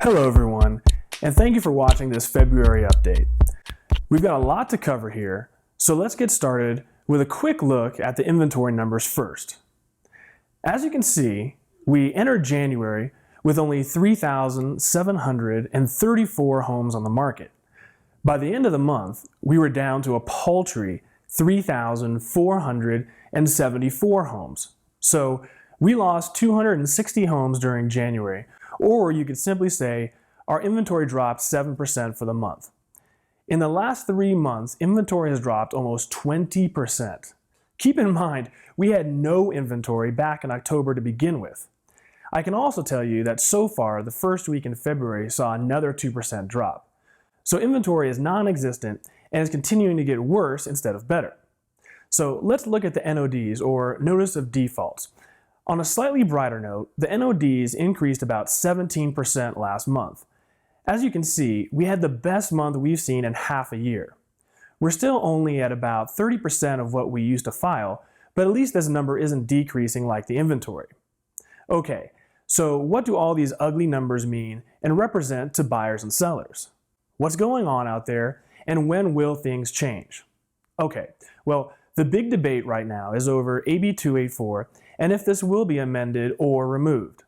Hello everyone, and thank you for watching this February update. We've got a lot to cover here, so let's get started with a quick look at the inventory numbers first. As you can see, we entered January with only 3,734 homes on the market. By the end of the month, we were down to a paltry 3,474 homes. So we lost 260 homes during January, or you could simply say our inventory dropped 7% for the month. In the last 3 months, inventory has dropped almost 20%. Keep in mind, we had no inventory back in October to begin with. I can also tell you that so far, the first week in February saw another 2% drop. So inventory is non-existent and is continuing to get worse instead of better. So let's look at the NODs, or Notice of Defaults. On a slightly brighter note, the NODs increased about 17% last month. As you can see, we had the best month we've seen in half a year. We're still only at about 30% of what we used to file, but at least this number isn't decreasing like the inventory. Okay, so what do all these ugly numbers mean and represent to buyers and sellers? What's going on out there, and when will things change? Okay, well, the big debate right now is over AB 284 and if this will be amended or removed.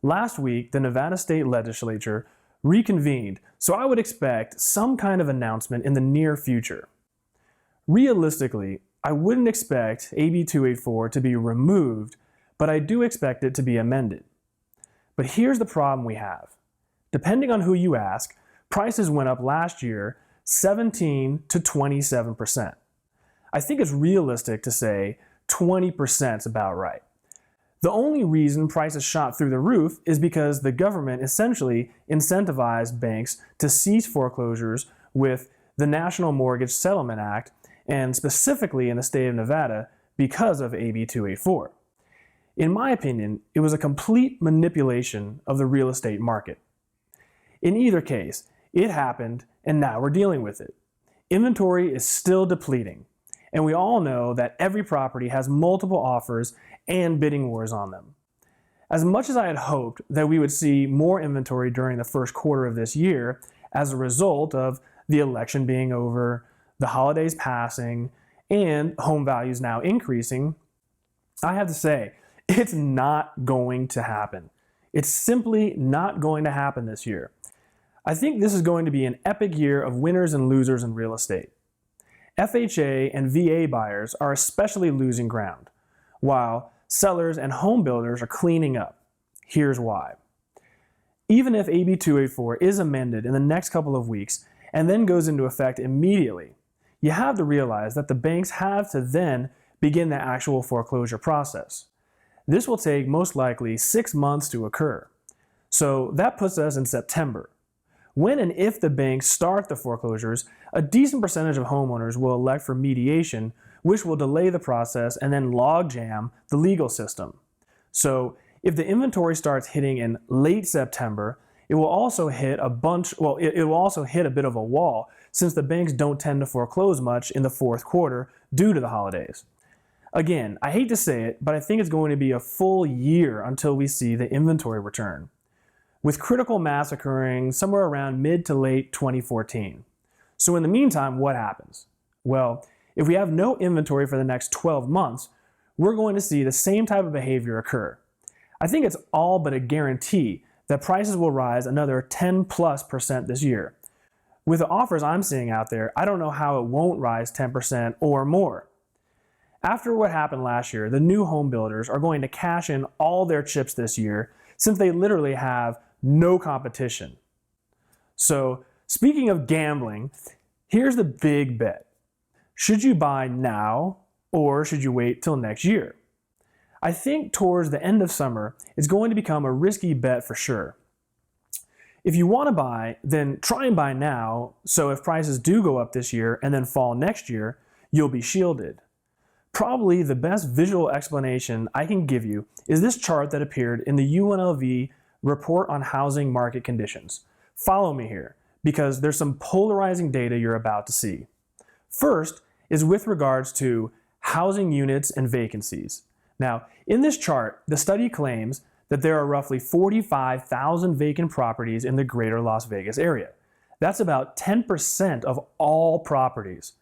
Last week, the Nevada State Legislature reconvened, so I would expect some kind of announcement in the near future. Realistically, I wouldn't expect AB 284 to be removed, but I do expect it to be amended. But here's the problem we have. Depending on who you ask, prices went up last year 17 to 27%. I think it's realistic to say 20% is about right. The only reason prices shot through the roof is because the government essentially incentivized banks to cease foreclosures with the National Mortgage Settlement Act, and specifically in the state of Nevada because of AB 284. In my opinion, it was a complete manipulation of the real estate market. In either case, it happened and now we're dealing with it. Inventory is still depleting, and we all know that every property has multiple offers and bidding wars on them. As much as I had hoped that we would see more inventory during the first quarter of this year as a result of the election being over, the holidays passing, and home values now increasing, I have to say, it's not going to happen. It's simply not going to happen this year. I think this is going to be an epic year of winners and losers in real estate. FHA and VA buyers are especially losing ground, while sellers and home builders are cleaning up. Here's why. Even if AB 284 is amended in the next couple of weeks and then goes into effect immediately, you have to realize that the banks have to then begin the actual foreclosure process. This will take most likely 6 months to occur. So that puts us in September. When and if the banks start the foreclosures, a decent percentage of homeowners will elect for mediation, which will delay the process and then logjam the legal system. So if the inventory starts hitting in late September, it will also hit a bit of a wall, since the banks don't tend to foreclose much in the fourth quarter due to the holidays. Again, I hate to say it, but I think it's going to be a full year until we see the inventory return, with critical mass occurring somewhere around mid to late 2014. So in the meantime, what happens? Well, if we have no inventory for the next 12 months, we're going to see the same type of behavior occur. I think it's all but a guarantee that prices will rise another 10+% this year. With the offers I'm seeing out there, I don't know how it won't rise 10% or more. After what happened last year, the new home builders are going to cash in all their chips this year, since they literally have no competition. So, speaking of gambling, here's the big bet. Should you buy now, or should you wait till next year? I think towards the end of summer, it's going to become a risky bet for sure. If you want to buy, then try and buy now, so if prices do go up this year and then fall next year, you'll be shielded. Probably the best visual explanation I can give you is this chart that appeared in the UNLV Report on Housing Market Conditions. Follow me here, because there's some polarizing data you're about to see. First is with regards to housing units and vacancies. Now, in this chart, the study claims that there are roughly 45,000 vacant properties in the greater Las Vegas area. That's about 10% of all properties,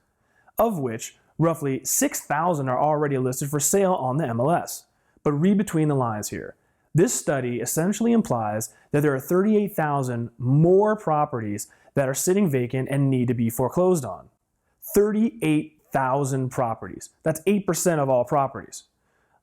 of which roughly 6,000 are already listed for sale on the MLS. But read between the lines here. This study essentially implies that there are 38,000 more properties that are sitting vacant and need to be foreclosed on. 38,000 properties. That's 8% of all properties.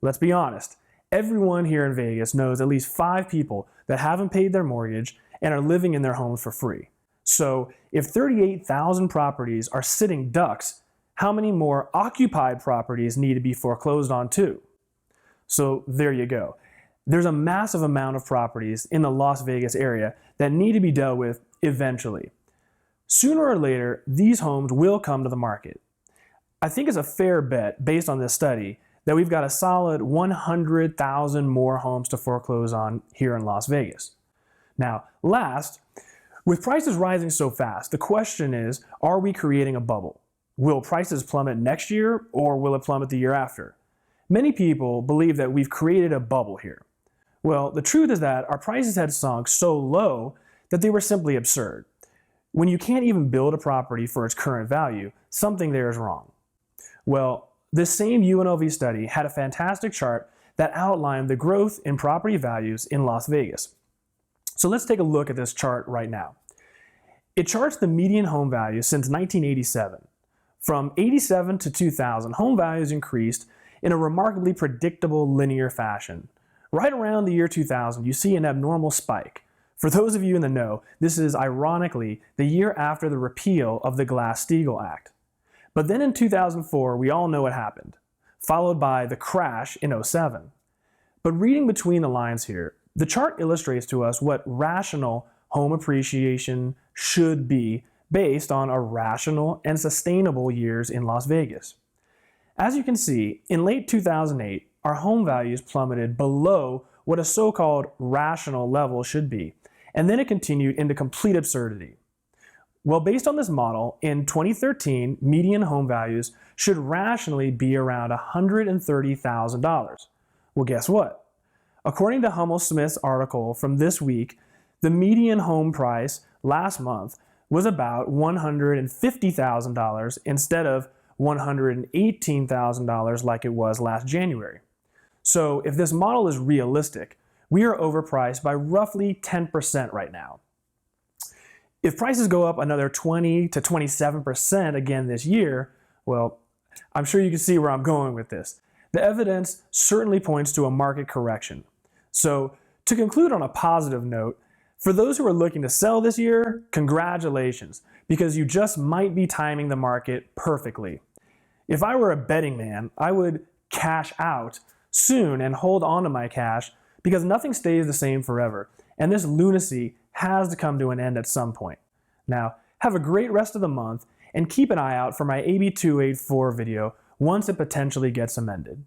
Let's be honest. Everyone here in Vegas knows at least 5 people that haven't paid their mortgage and are living in their homes for free. So if 38,000 properties are sitting ducks, how many more occupied properties need to be foreclosed on too? So there you go. There's a massive amount of properties in the Las Vegas area that need to be dealt with eventually. Sooner or later, these homes will come to the market. I think it's a fair bet, based on this study, that we've got a solid 100,000 more homes to foreclose on here in Las Vegas. Now, last, with prices rising so fast, the question is, are we creating a bubble? Will prices plummet next year, or will it plummet the year after? Many people believe that we've created a bubble here. Well, the truth is that our prices had sunk so low that they were simply absurd. When you can't even build a property for its current value, something there is wrong. Well, this same UNLV study had a fantastic chart that outlined the growth in property values in Las Vegas. So let's take a look at this chart right now. It charts the median home value since 1987. From 87 to 2000, home values increased in a remarkably predictable linear fashion. Right around the year 2000, you see an abnormal spike. For those of you in the know, this is ironically the year after the repeal of the Glass-Steagall Act. But then in 2004, we all know what happened, followed by the crash in 2007. But reading between the lines here, the chart illustrates to us what rational home appreciation should be based on a rational and sustainable years in Las Vegas. As you can see, in late 2008, our home values plummeted below what a so-called rational level should be, and then it continued into complete absurdity. Well, based on this model, in 2013, median home values should rationally be around $130,000. Well, guess what? According to Hummel Smith's article from this week, the median home price last month was about $150,000 instead of $118,000 like it was last January. So if this model is realistic, we are overpriced by roughly 10% right now. If prices go up another 20 to 27% again this year, well, I'm sure you can see where I'm going with this. The evidence certainly points to a market correction. So to conclude on a positive note, for those who are looking to sell this year, congratulations, because you just might be timing the market perfectly. If I were a betting man, I would cash out soon and hold on to my cash, because nothing stays the same forever, and this lunacy has to come to an end at some point. Now, have a great rest of the month, and keep an eye out for my AB 284 video once it potentially gets amended.